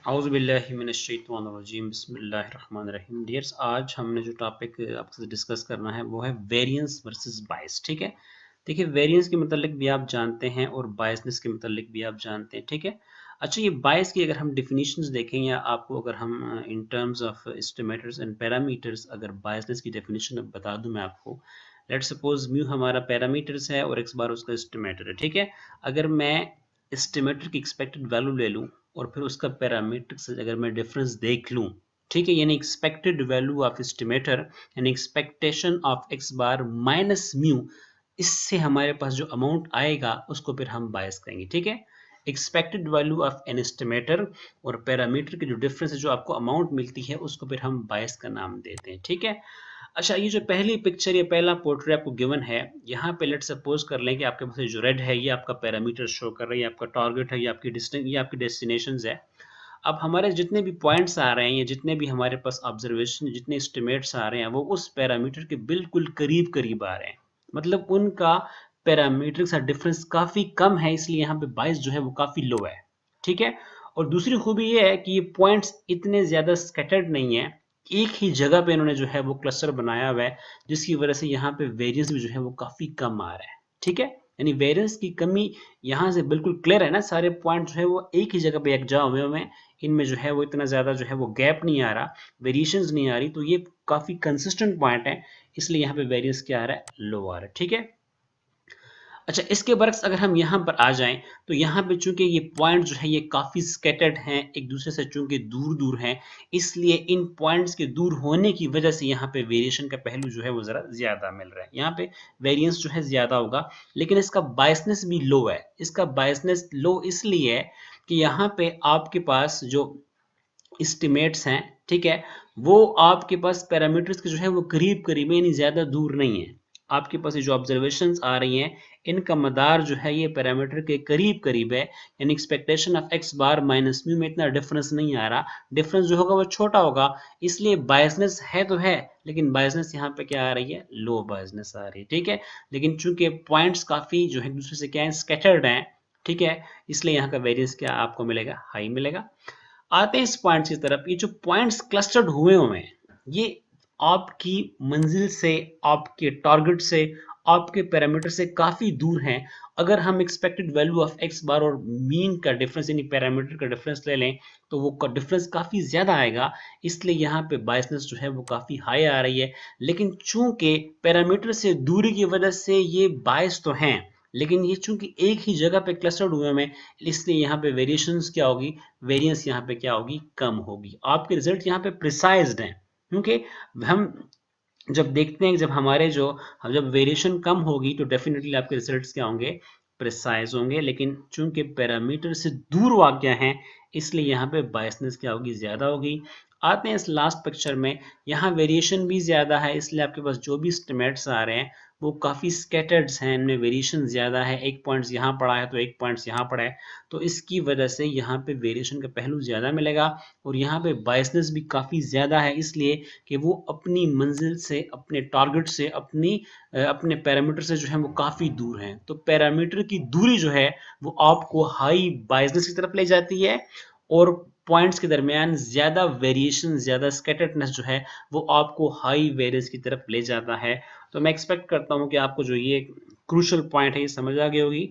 औज़ुबिल्लाहिमिनश्शैतानिर्रजीम बिस्मिल्लाहिर्रहमानिर्रहीम। डियर्स, आज हमने जो टॉपिक आपसे डिस्कस करना है वो है वेरिएंस वर्सेस बायस। ठीक है, देखिए वेरिएंस के मतलब भी आप जानते हैं और बायसनेस के मतलब भी आप जानते हैं। ठीक है, अच्छा ये बायस की अगर हम डिफिनीशंस देखें या आपको अगर हम in terms of estimators and parameters अगर बायसनेस की डेफिनेशन बता दूं मैं आपको। लेट्स सपोज म्यू हमारा पैरामीटर्स है और एक्स बार उसका एस्टिमेटर है। ठीक है, अगर मैं एस्टिमेटर की एक्सपेक्टेड वैल्यू ले लूं और फिर उसका पैरामीटर से अगर मैं डिफरेंस देख लूं, ठीक है, यानी एक्सपेक्टेड वैल्यू ऑफ एस्टिमेटर यानी expectation of x bar minus mu, इससे हमारे पास जो अमाउंट आएगा उसको फिर हम बायस करेंगे। ठीक है, expected value of an estimator और पैरामीटर की जो डिफरेंस है, जो आपको अमाउंट मिलती है, उसको फिर हम बायस का नाम देते हैं। ठीक है, अच्छा ये जो पहली पिक्चर ये पहला पोर्ट्रेट आपको गिवन है, यहाँ पे लेट सपोज कर लें कि आपके पास जो रेड है ये आपका पैरामीटर शो कर रहा है, ये आपका टारगेट है, ये आपकी डिस्टेंस, ये आपकी डेस्टिनेशंस है। अब हमारे जितने भी पॉइंट्स आ रहे हैं या जितने भी हमारे पास ऑब्जर्वेशन जितने एस्टिमेट्स आ रहे हैं वो उस पैरामीटर के बिल्कुल करीब करीब आ रहे हैं, मतलब उनका पैरामीटर का डिफरेंस काफी कम है, इसलिए यहाँ पे बाइस जो है वो काफी लो है। ठीक है, और दूसरी खूबी ये है कि ये पॉइंट्स इतने ज्यादा स्कैटर्ड नहीं है, एक ही जगह पे इन्होंने जो है वो क्लस्टर बनाया हुआ है, जिसकी वजह से यहाँ पे वेरिएंस भी जो है वो काफी कम आ रहा है। ठीक है, यानी वेरिएंस की कमी यहाँ से बिल्कुल क्लियर है ना, सारे पॉइंट जो है वो एक ही जगह पे एकजा हुए हुए हैं, इनमें जो है वो इतना ज्यादा जो है वो गैप नहीं आ रहा, वेरिएशंस नहीं आ रही, तो ये काफी कंसिस्टेंट पॉइंट है, इसलिए यहाँ पे वेरिएंस क्या आ रहा है, लो आ रहा है। ठीक है, अच्छा इसके बरक्स अगर हम यहाँ पर आ जाएं तो यहाँ पे चूंकि ये पॉइंट जो है ये काफी स्कैटर्ड हैं, एक दूसरे से चूंकि दूर दूर हैं, इसलिए इन पॉइंट्स के दूर होने की वजह से यहाँ पे वेरिएशन का पहलू जो है वो जरा ज्यादा मिल रहा है, यहाँ पे वेरिएंस जो है ज्यादा होगा, लेकिन इसका बायसनेस भी लो है। इसका बायसनेस लो इसलिए है कि यहाँ पे आपके पास जो एस्टिमेट्स हैं, ठीक है, वो आपके पास पैरामीटर्स के जो है वो करीब करीब है, यानी ज्यादा दूर नहीं है। आपके पास ये जो ऑब्जर्वेशंस आ रही हैं इनका मदार जो है ये पैरामीटर के करीब करीब है, यानी expectation of x bar minus mu में इतना डिफरेंस नहीं आ रहा, डिफरेंस जो होगा वो छोटा होगा, इसलिए बायसनेस है तो है, लेकिन बायसनेस यहाँ पे क्या आ रही है, लो बायसनेस आ रही है। ठीक है, लेकिन चूंकि पॉइंट्स काफी जो है दूसरे से क्या है, स्कैटर्ड हैं, ठीक है, इसलिए यहाँ का वेरिएंस क्या आपको मिलेगा, हाई मिलेगा। आते हैं इस पॉइंट्स की तरफ, ये जो पॉइंट्स क्लस्टर्ड हुए हुए हैं ये आपकी मंजिल से, आपके टारगेट से, आपके पैरामीटर से काफी दूर हैं। अगर हम एक्सपेक्टेड वैल्यू ऑफ एक्स बार और मीन का डिफरेंस यानी पैरामीटर का डिफरेंस ले लें तो वो डिफरेंस काफी ज्यादा आएगा, इसलिए यहाँ पे बायसनेस जो है वो काफी हाई आ रही है। लेकिन चूंकि पैरामीटर से दूरी की वजह से ये बायस तो हैं, लेकिन ये चूंकि एक ही जगह पे क्लस्टर्ड हुए हैं, इसलिए यहाँ पे वेरिएशंस क्या होगी, वेरिएंस यहाँ पे क्या होगी, कम होगी। आपके रिजल्ट यहाँ पे प्रिसाइज्ड हैं, क्योंकि हम जब देखते हैं कि जब हमारे जो हम जब वेरिएशन कम होगी तो डेफिनेटली आपके रिजल्ट्स क्या होंगे, प्रिसाइज होंगे, लेकिन चूंकि पैरामीटर से दूर वाक़या हैं इसलिए यहाँ पे बायसनेस क्या होगी, ज्यादा होगी। आते हैं इस लास्ट पिक्चर में, यहाँ वेरिएशन भी ज्यादा है, इसलिए आपके पास जो भी एस्टिमेट्स आ रहे हैं वो काफी स्कैटर्ड हैं, इनमें वेरिएशन ज्यादा है, एक पॉइंट्स यहाँ पड़ा है तो एक पॉइंट्स यहाँ पड़ा है, तो इसकी वजह से यहाँ पे वेरिएशन का पहलू ज्यादा मिलेगा, और यहाँ पे बायसनेस भी काफी ज्यादा है, इसलिए कि वो अपनी मंजिल से, अपने टारगेट से, अपने पैरामीटर से जो है वो काफी दूर हैं। तो पैरामीटर की दूरी जो है वो आपको हाई बायसनेस की तरफ ले जाती है, और पॉइंट्स के दरमियान ज्यादा वेरिएशन, ज्यादा स्कैटर्डनेस जो है वो आपको हाई वेरिएंस की तरफ ले जाता है। तो मैं एक्सपेक्ट करता हूँ कि आपको जो ये क्रूशल पॉइंट है ये समझ आ गई होगी।